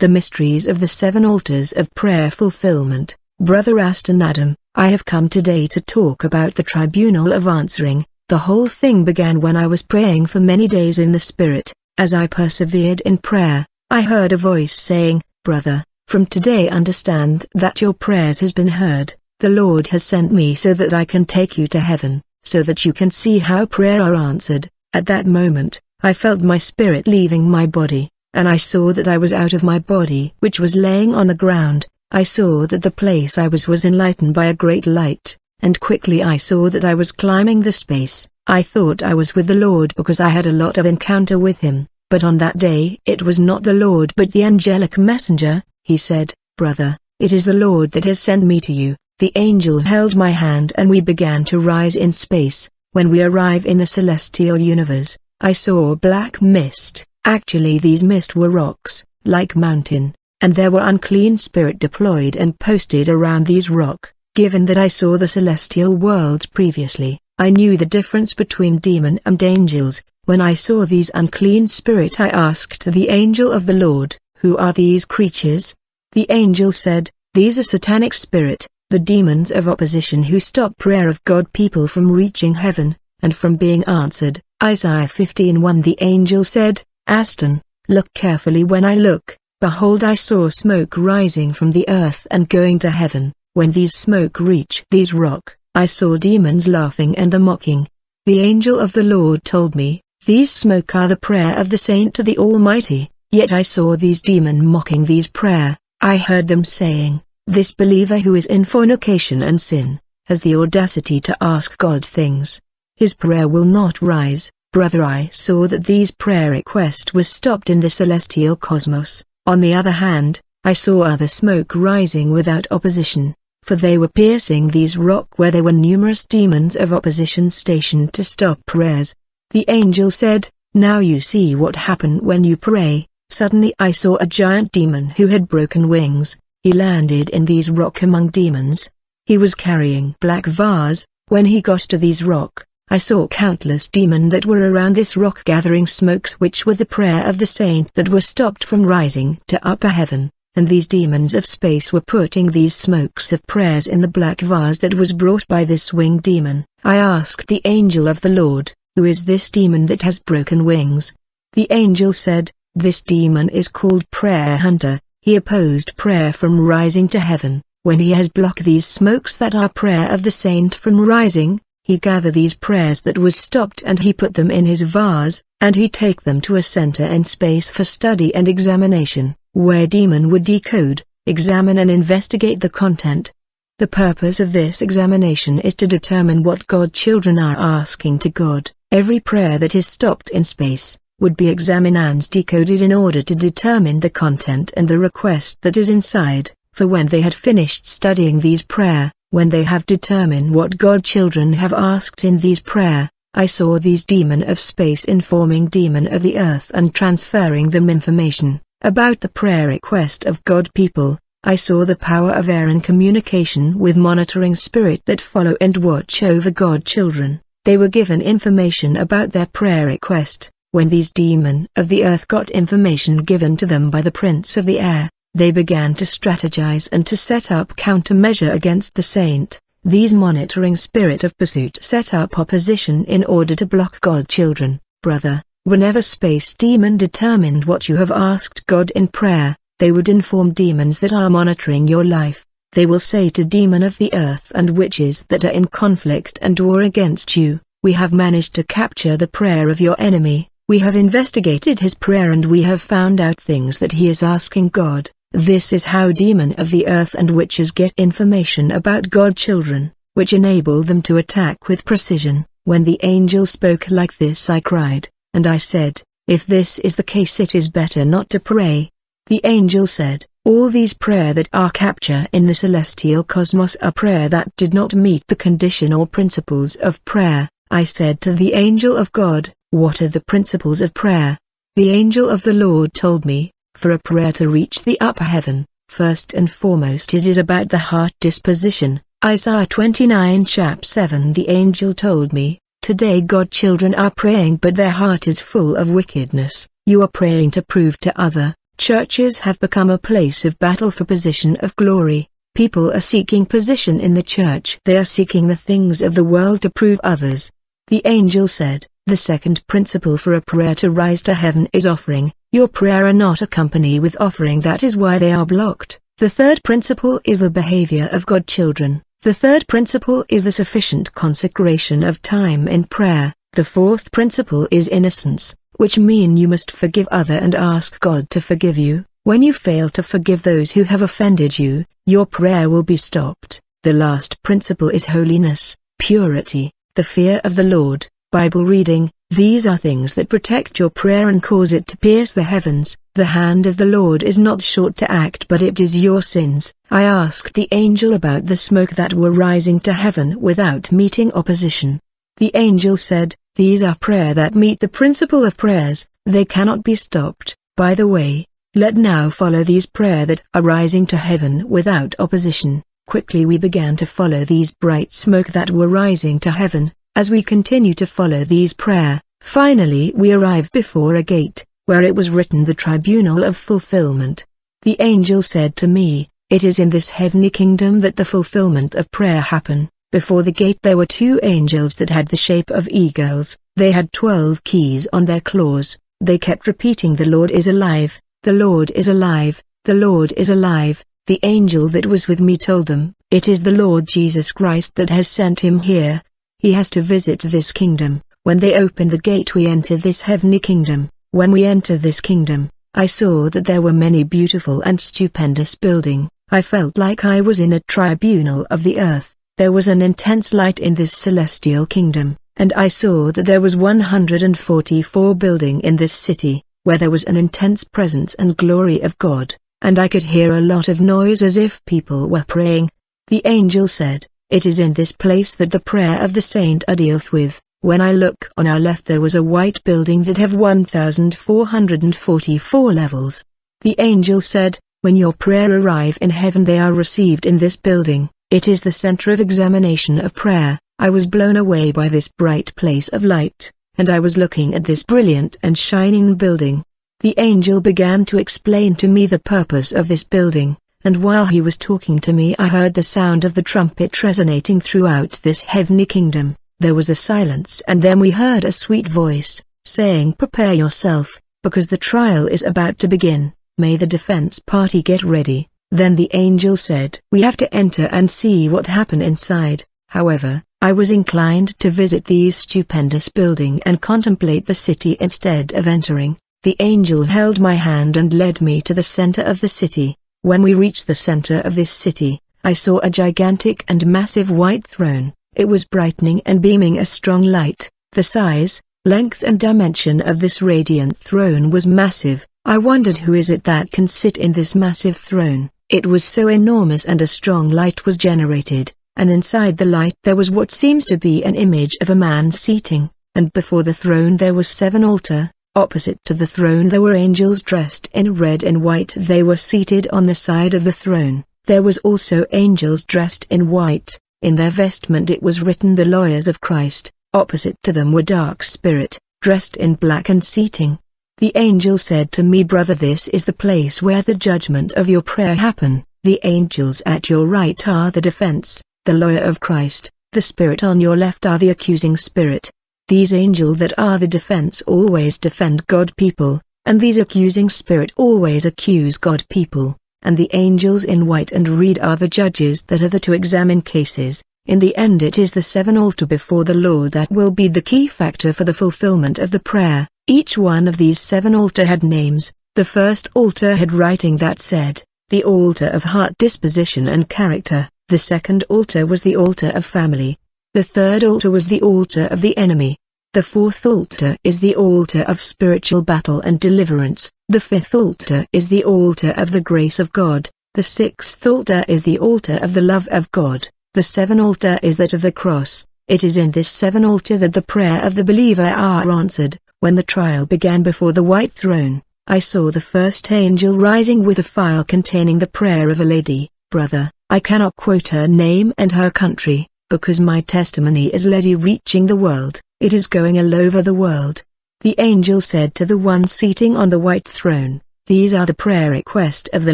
The mysteries of the 7 altars of prayer fulfillment. Brother Aston Adam, I have come today to talk about the tribunal of answering. The whole thing began when I was praying for many days in the Spirit. As I persevered in prayer, I heard a voice saying, "Brother, from today understand that your prayers has been heard. The Lord has sent me so that I can take you to heaven, so that you can see how prayer are answered." At that moment, I felt my spirit leaving my body, and I saw that I was out of my body which was laying on the ground. I saw that the place I was enlightened by a great light, and quickly I saw that I was climbing the space. I thought I was with the Lord because I had a lot of encounter with him, but on that day it was not the Lord but the angelic messenger. He said, "Brother, it is the Lord that has sent me to you." The angel held my hand and we began to rise in space. When we arrive in the celestial universe, I saw black mist. Actually these mist were rocks, like mountain, and there were unclean spirit deployed and posted around these rock. Given that I saw the celestial worlds previously, I knew the difference between demon and angels. When I saw these unclean spirit I asked the angel of the Lord, "Who are these creatures?" The angel said, "These are satanic spirit, the demons of opposition who stop prayer of God people from reaching heaven, and from being answered." Isaiah 15:1. The angel said, "Aston, look carefully." When I look, behold I saw smoke rising from the earth and going to heaven. When these smoke reach these rock, I saw demons laughing and mocking. The angel of the Lord told me, "These smoke are the prayer of the saint to the Almighty." Yet I saw these demons mocking these prayer. I heard them saying, "This believer who is in fornication and sin, has the audacity to ask God things. His prayer will not rise." Brother, I saw that these prayer requests was stopped in the celestial cosmos. On the other hand, I saw other smoke rising without opposition, for they were piercing these rock where there were numerous demons of opposition stationed to stop prayers. The angel said, "Now you see what happened when you pray." Suddenly I saw a giant demon who had broken wings. He landed in these rock among demons. He was carrying black vase. When he got to these rock, I saw countless demons that were around this rock gathering smokes which were the prayer of the saint that were stopped from rising to upper heaven, and these demons of space were putting these smokes of prayers in the black vase that was brought by this winged demon. I asked the angel of the Lord, "Who is this demon that has broken wings?" The angel said, "This demon is called Prayer Hunter. He opposed prayer from rising to heaven. When he has blocked these smokes that are prayer of the saint from rising, he gather these prayers that was stopped and he put them in his vase, and he take them to a center in space for study and examination, where demon would decode, examine and investigate the content. The purpose of this examination is to determine what God children are asking to God. Every prayer that is stopped in space would be examined and decoded in order to determine the content and the request that is inside. For when they had finished studying these prayer, when they have determined what God children have asked in these prayer, I saw these demon of space informing demon of the earth and transferring them information about the prayer request of God people. I saw the power of air in communication with monitoring spirit that follow and watch over God children. They were given information about their prayer request. When these demon of the earth got information given to them by the prince of the air, they began to strategize and to set up countermeasure against the saint. These monitoring spirit of pursuit set up opposition in order to block God children. Brother, whenever space demon determined what you have asked God in prayer, they would inform demons that are monitoring your life. They will say to demon of the earth and witches that are in conflict and war against you, "We have managed to capture the prayer of your enemy. We have investigated his prayer and we have found out things that he is asking God." This is how demon of the earth and witches get information about God children, which enable them to attack with precision. When the angel spoke like this I cried, and I said, "If this is the case it is better not to pray." The angel said, "All these prayer that are capture in the celestial cosmos are prayer that did not meet the condition or principles of prayer." I said to the angel of God, "What are the principles of prayer?" The angel of the Lord told me, for a prayer to reach the upper heaven, first and foremost it is about the heart disposition. Isaiah 29 chap 7. The angel told me, "Today God children are praying but their heart is full of wickedness. You are praying to prove to other Churches have become a place of battle for position of glory. People are seeking position in the church. They are seeking the things of the world to prove others. The angel said, the second principle for a prayer to rise to heaven is offering. Your prayer are not accompanied with offering, that is why they are blocked. The third principle is the behavior of God children. The third principle is the sufficient consecration of time in prayer. The fourth principle is innocence, which mean you must forgive other and ask God to forgive you. When you fail to forgive those who have offended you, your prayer will be stopped. The last principle is holiness, purity, the fear of the Lord, Bible reading. These are things that protect your prayer and cause it to pierce the heavens. The hand of the Lord is not short to act, but it is your sins. I asked the angel about the smoke that were rising to heaven without meeting opposition. The angel said, these are prayer that meet the principle of prayers, they cannot be stopped. By the way, let now follow these prayer that are rising to heaven without opposition. Quickly we began to follow these bright smoke that were rising to heaven. As we continue to follow these prayer, finally we arrived before a gate, where it was written the tribunal of fulfillment. The angel said to me, it is in this heavenly kingdom that the fulfillment of prayer happen. Before the gate there were two angels that had the shape of eagles. They had 12 keys on their claws. They kept repeating, the Lord is alive, the Lord is alive, the Lord is alive. The angel that was with me told them, it is the Lord Jesus Christ that has sent him here. He has to visit this kingdom. When they opened the gate we enter this heavenly kingdom. When we enter this kingdom, I saw that there were many beautiful and stupendous buildings. I felt like I was in a tribunal of the earth. There was an intense light in this celestial kingdom, and I saw that there was 144 buildings in this city, where there was an intense presence and glory of God, and I could hear a lot of noise as if people were praying. The angel said, it is in this place that the prayer of the saint are dealt with. When I look on our left there was a white building that have 1,444 levels. The angel said, when your prayer arrive in heaven they are received in this building. It is the center of examination of prayer. I was blown away by this bright place of light, and I was looking at this brilliant and shining building. The angel began to explain to me the purpose of this building, and while he was talking to me I heard the sound of the trumpet resonating throughout this heavenly kingdom. There was a silence and then we heard a sweet voice, saying, prepare yourself, because the trial is about to begin. May the defense party get ready. Then the angel said, we have to enter and see what happened inside. However, I was inclined to visit these stupendous buildings and contemplate the city instead of entering. The angel held my hand and led me to the center of the city. When we reached the center of this city, I saw a gigantic and massive white throne. It was brightening and beaming a strong light. The size, length and dimension of this radiant throne was massive. I wondered, who is it that can sit in this massive throne? It was so enormous and a strong light was generated, and inside the light there was what seems to be an image of a man seating, and before the throne there was 7 altars. Opposite to the throne there were angels dressed in red and white. They were seated on the side of the throne. There was also angels dressed in white. In their vestment it was written, the lawyers of Christ. Opposite to them were dark spirit, dressed in black and seating. The angel said to me, brother, this is the place where the judgment of your prayer happen. The angels at your right are the defense, the lawyer of Christ. The spirit on your left are the accusing spirit. These angels that are the defense always defend God people, and these accusing spirit always accuse God people. And the angels in white and red are the judges that are there to examine cases. In the end it is the 7 altars before the Lord that will be the key factor for the fulfillment of the prayer. Each one of these 7 altars had names. The first altar had writing that said, the altar of heart disposition and character. The second altar was the altar of family. The third altar was the altar of the enemy. The fourth altar is the altar of spiritual battle and deliverance. The fifth altar is the altar of the grace of God. The sixth altar is the altar of the love of God. The 7th altar is that of the cross. It is in this 7 altar that the prayer of the believer are answered. When the trial began before the white throne, I saw the first angel rising with a file containing the prayer of a lady. Brother, I cannot quote her name and her country, because my testimony is already reaching the world. It is going all over the world. The angel said to the one seating on the white throne, These are the prayer request of the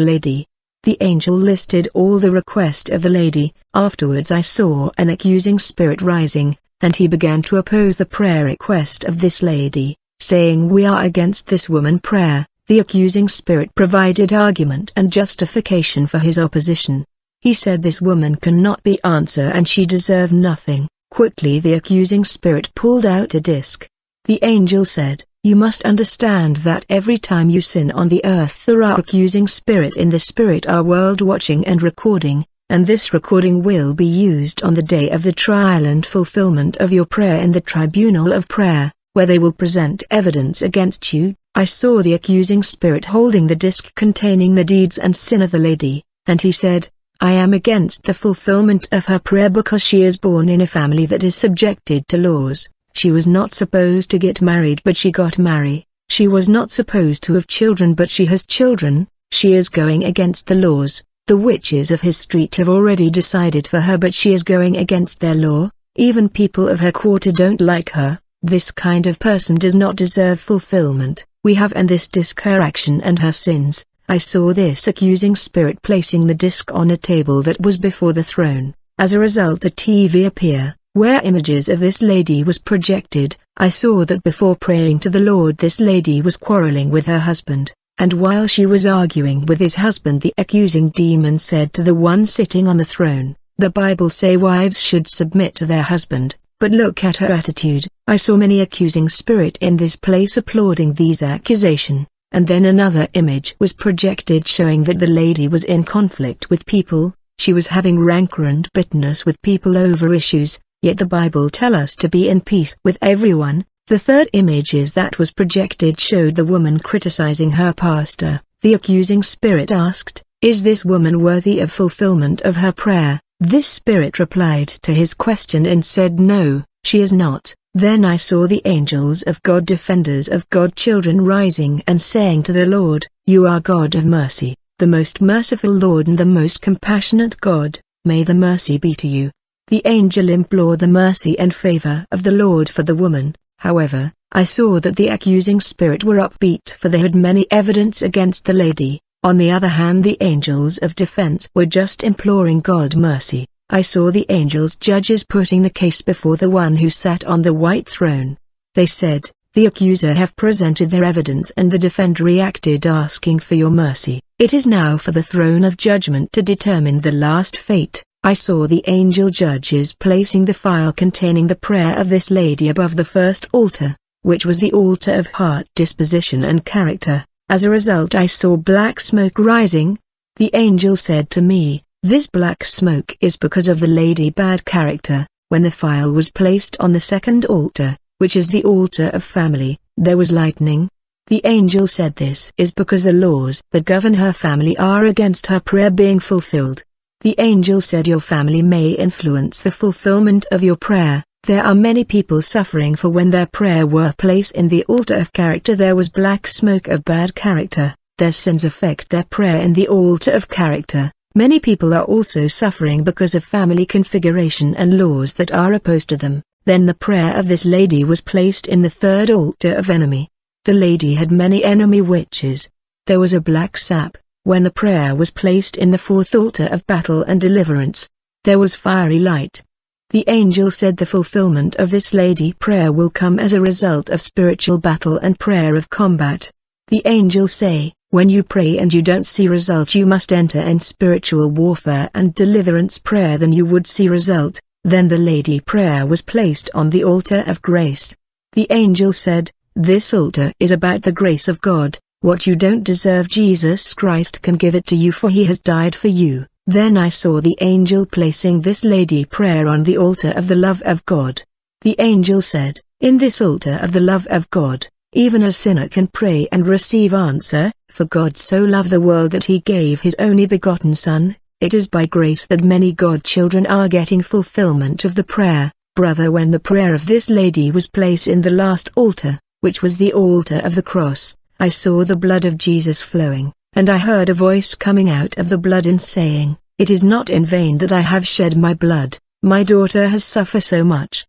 lady. The angel listed all the request of the lady. Afterwards I saw an accusing spirit rising, and he began to oppose the prayer request of this lady, saying, "We are against this woman prayer." The accusing spirit provided argument and justification for his opposition. He said this woman cannot be answered and she deserved nothing. Quickly the accusing spirit pulled out a disc. The angel said, "You must understand that every time you sin on the earth there are accusing spirit in the spirit world watching and recording, and this recording will be used on the day of the trial and fulfillment of your prayer in the tribunal of prayer, where they will present evidence against you." I saw the accusing spirit holding the disc containing the deeds and sin of the lady, and he said, "I am against the fulfillment of her prayer because she is born in a family that is subjected to laws. She was not supposed to get married but she got married. She was not supposed to have children but she has children. She is going against the laws. The witches of his street have already decided for her but she is going against their law. Even people of her quarter don't like her. This kind of person does not deserve fulfillment. We have in this disc her action and her sins." I saw this accusing spirit placing the disc on a table that was before the throne. As a result a TV appeared, where images of this lady was projected. I saw that before praying to the Lord this lady was quarreling with her husband, and while she was arguing with his husband the accusing demon said to the one sitting on the throne, "The Bible say wives should submit to their husband, but look at her attitude." I saw many accusing spirit in this place applauding these accusations. And then another image was projected showing that the lady was in conflict with people. She was having rancor and bitterness with people over issues, yet the Bible tells us to be in peace with everyone. The third images that was projected showed the woman criticizing her pastor. The accusing spirit asked, "Is this woman worthy of fulfillment of her prayer?" This spirit replied to his question and said, "No, she is not." Then I saw the angels of God, defenders of God, children rising and saying to the Lord, "You are God of mercy, the most merciful Lord and the most compassionate God, may the mercy be to you." The angel implored the mercy and favor of the Lord for the woman. However, I saw that the accusing spirit were upbeat for they had many evidence against the lady. On the other hand the angels of defense were just imploring God mercy. I saw the angels judges putting the case before the one who sat on the white throne. They said, "The accuser have presented their evidence and the defender reacted asking for your mercy. It is now for the throne of judgment to determine the last fate." I saw the angel judges placing the file containing the prayer of this lady above the first altar, which was the altar of heart disposition and character. As a result I saw black smoke rising. The angel said to me, "This black smoke is because of the lady bad character." When the file was placed on the second altar, which is the altar of family, there was lightning. The angel said this is because the laws that govern her family are against her prayer being fulfilled. The angel said your family may influence the fulfillment of your prayer. There are many people suffering for when their prayer were placed in the altar of character there was black smoke of bad character. Their sins affect their prayer in the altar of character. Many people are also suffering because of family configuration and laws that are opposed to them. Then the prayer of this lady was placed in the third altar of enemy. The lady had many enemy witches. There was a black sap. When the prayer was placed in the fourth altar of battle and deliverance, there was fiery light. The angel said the fulfillment of this lady prayer will come as a result of spiritual battle and prayer of combat. The angel say, when you pray and you don't see result you must enter in spiritual warfare and deliverance prayer then you would see result. Then the lady prayer was placed on the altar of grace. The angel said, this altar is about the grace of God. What you don't deserve Jesus Christ can give it to you for he has died for you. Then I saw the angel placing this lady prayer on the altar of the love of God. The angel said, in this altar of the love of God, even a sinner can pray and receive answer, for God so loved the world that he gave his only begotten Son. It is by grace that many God children are getting fulfillment of the prayer. Brother, when the prayer of this lady was placed in the last altar, which was the altar of the cross, I saw the blood of Jesus flowing, and I heard a voice coming out of the blood and saying, it is not in vain that I have shed my blood. My daughter has suffered so much.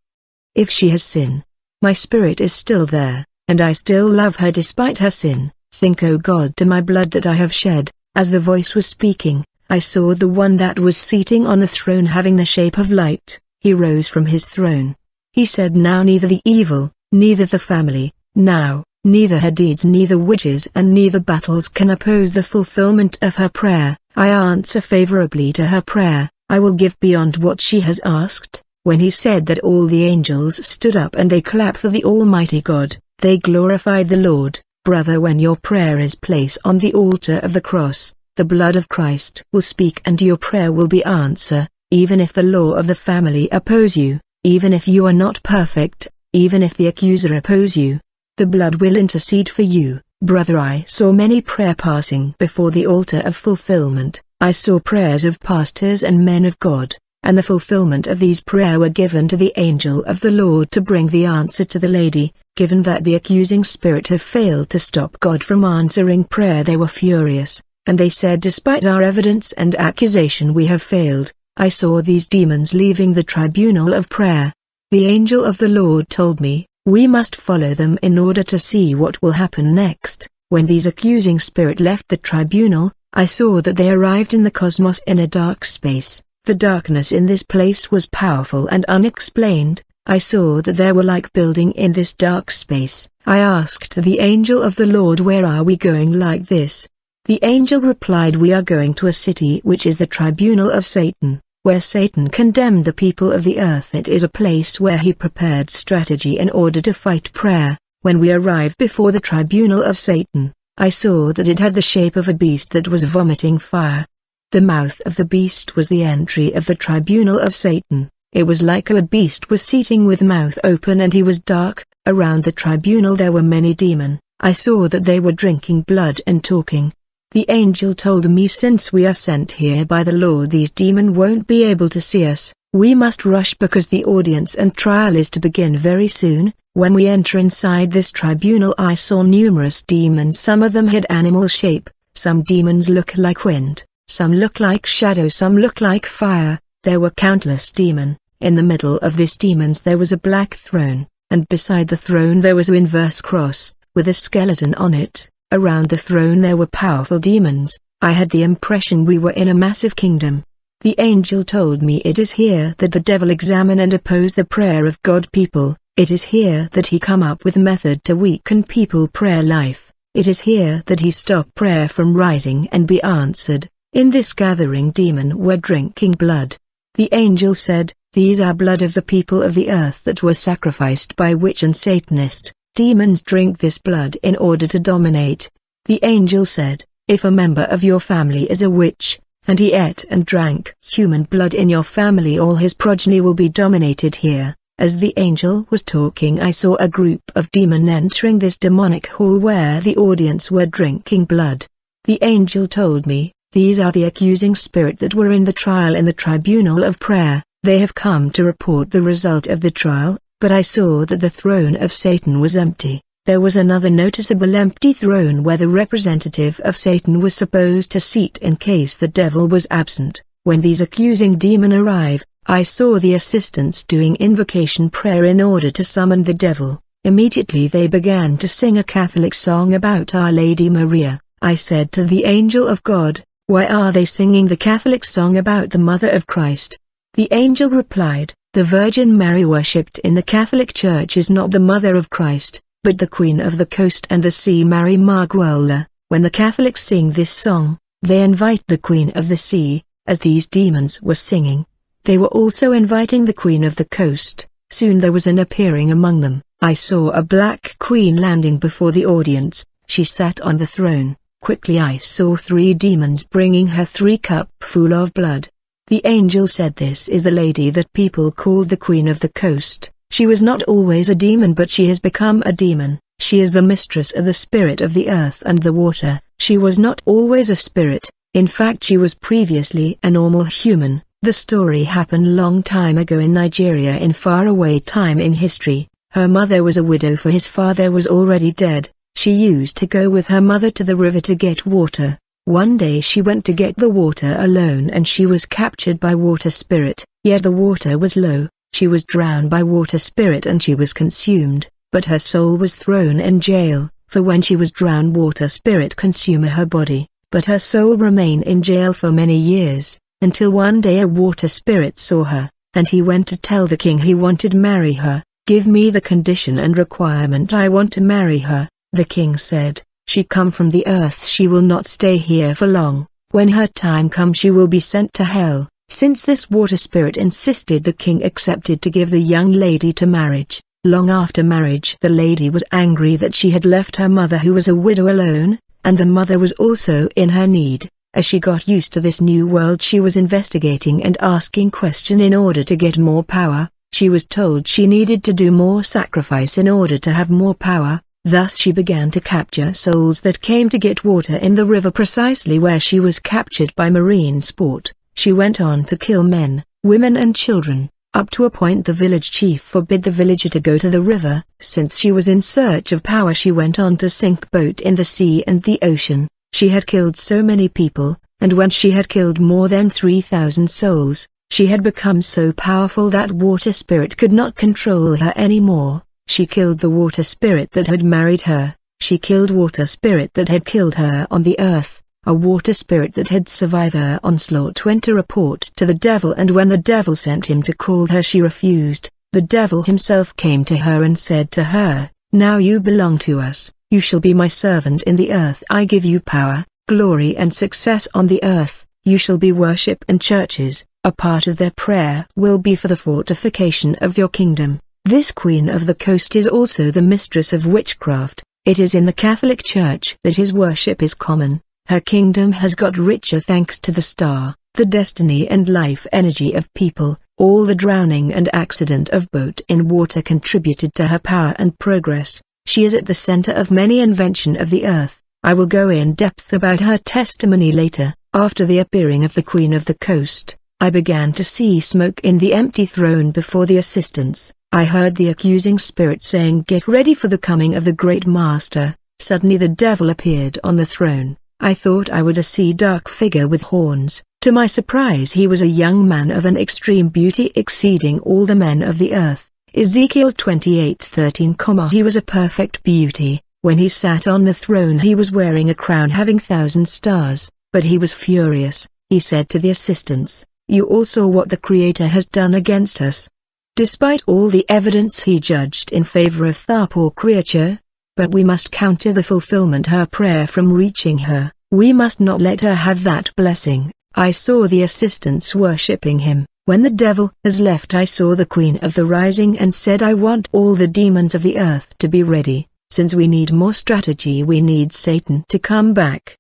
If she has sinned, my spirit is still there, and I still love her despite her sin. Think, O God, to my blood that I have shed." As the voice was speaking, I saw the one that was seating on the throne having the shape of light. He rose from his throne. He said, "Now neither the evil, neither the family, now, neither her deeds, neither witches and neither battles can oppose the fulfillment of her prayer. I answer favorably to her prayer. I will give beyond what she has asked." When he said that, all the angels stood up and they clapped for the Almighty God. They glorified the Lord. Brother, when your prayer is placed on the altar of the cross, the blood of Christ will speak and your prayer will be answered, even if the law of the family oppose you, even if you are not perfect, even if the accuser oppose you. The blood will intercede for you. Brother, I saw many prayer passing before the altar of fulfillment. I saw prayers of pastors and men of God, and the fulfillment of these prayer were given to the angel of the Lord to bring the answer to the lady. Given that the accusing spirit have failed to stop God from answering prayer, they were furious, and they said, "Despite our evidence and accusation we have failed." I saw these demons leaving the tribunal of prayer. The angel of the Lord told me, "We must follow them in order to see what will happen next." When these accusing spirit left the tribunal, I saw that they arrived in the cosmos in a dark space. The darkness in this place was powerful and unexplained. I saw that there were like building in this dark space. I asked the angel of the Lord, "Where are we going like this?" The angel replied, "We are going to a city which is the tribunal of Satan, where Satan condemned the people of the earth. It is a place where he prepared strategy in order to fight prayer." When we arrived before the tribunal of Satan, I saw that it had the shape of a beast that was vomiting fire. The mouth of the beast was the entry of the tribunal of Satan. It was like a beast was seating with mouth open, and he was dark. Around the tribunal there were many demons. I saw that they were drinking blood and talking. The angel told me, "Since we are sent here by the Lord, these demons won't be able to see us. We must rush because the audience and trial is to begin very soon." When we enter inside this tribunal, I saw numerous demons. Some of them had animal shape. Some demons look like wind, some look like shadow, some look like fire. There were countless demons. In the middle of these demons there was a black throne, and beside the throne there was an inverse cross, with a skeleton on it. Around the throne there were powerful demons. I had the impression we were in a massive kingdom. The angel told me, "It is here that the devil examine and oppose the prayer of God people. It is here that he come up with method to weaken people prayer life. It is here that he stop prayer from rising and be answered." In this gathering demon were drinking blood. The angel said, "These are blood of the people of the earth that were sacrificed by witch and Satanist. Demons drink this blood in order to dominate." The angel said, "If a member of your family is a witch, and he ate and drank human blood in your family, all his progeny will be dominated here." As the angel was talking, I saw a group of demons entering this demonic hall where the audience were drinking blood. The angel told me, "These are the accusing spirit that were in the trial in the tribunal of prayer. They have come to report the result of the trial." But I saw that the throne of Satan was empty. There was another noticeable empty throne where the representative of Satan was supposed to sit in case the devil was absent. When these accusing demons arrived, I saw the assistants doing invocation prayer in order to summon the devil. Immediately they began to sing a Catholic song about Our Lady Maria. I said to the angel of God, "Why are they singing the Catholic song about the Mother of Christ?" The angel replied, "The Virgin Mary worshipped in the Catholic Church is not the Mother of Christ, but the Queen of the Coast and the Sea, Mary Magdalene." When the Catholics sing this song, they invite the Queen of the Sea. As these demons were singing, they were also inviting the Queen of the Coast. Soon there was an appearing among them. I saw a black queen landing before the audience. She sat on the throne. Quickly I saw 3 demons bringing her 3 cups full of blood. The angel said, "This is the lady that people called the Queen of the Coast. She was not always a demon, but she has become a demon. She is the mistress of the spirit of the earth and the water. She was not always a spirit. In fact, she was previously a normal human." The story happened long time ago in Nigeria, in faraway time in history. Her mother was a widow, for his father was already dead. She used to go with her mother to the river to get water. One day she went to get the water alone and she was captured by water spirit. Yet the water was low. She was drowned by water spirit and she was consumed, but her soul was thrown in jail. for when she was drowned water spirit consumed her body, but her soul remained in jail for many years, until one day a water spirit saw her, and he went to tell the king he wanted to marry her. "Give me the condition and requirement, I want to marry her." The king said, "She come from the earth, she will not stay here for long. When her time comes she will be sent to hell." Since this water spirit insisted, the king accepted to give the young lady to marriage. Long after marriage the lady was angry that she had left her mother who was a widow alone, and the mother was also in her need. As she got used to this new world she was investigating and asking questions in order to get more power. She was told she needed to do more sacrifice in order to have more power. Thus she began to capture souls that came to get water in the river precisely where she was captured by marine sport. She went on to kill men, women and children, up to a point the village chief forbid the villager to go to the river. Since she was in search of power she went on to sink boat in the sea and the ocean. She had killed so many people, and when she had killed more than 3,000 souls, she had become so powerful that water spirit could not control her anymore. She killed the water spirit that had married her. She killed water spirit that had killed her on the earth. A water spirit that had survived her onslaught went to report to the devil, and when the devil sent him to call her she refused. The devil himself came to her and said to her, "Now you belong to us, you shall be my servant in the earth. I give you power, glory and success on the earth. You shall be worship in churches. A part of their prayer will be for the fortification of your kingdom." This queen of the coast is also the mistress of witchcraft. It is in the Catholic Church that his worship is common. Her kingdom has got richer thanks to the star, the destiny and life energy of people. All the drowning and accident of boat in water contributed to her power and progress. She is at the center of many invention of the earth. I will go in depth about her testimony later. After the appearing of the queen of the coast, I began to see smoke in the empty throne before the assistants. I heard the accusing spirit saying, "Get ready for the coming of the great master." Suddenly the devil appeared on the throne. I thought I would see a dark figure with horns. To my surprise he was a young man of an extreme beauty exceeding all the men of the earth. Ezekiel 28:13. He was a perfect beauty. When he sat on the throne he was wearing a crown having 1,000 stars, but he was furious. He said to the assistants, "You all saw what the Creator has done against us." Despite all the evidence he judged in favor of the poor creature. But we must counter the fulfillment her prayer from reaching her. We must not let her have that blessing. I saw the assistants worshipping him. When the devil has left I saw the queen of the rising and said, "I want all the demons of the earth to be ready. Since we need more strategy we need Satan to come back."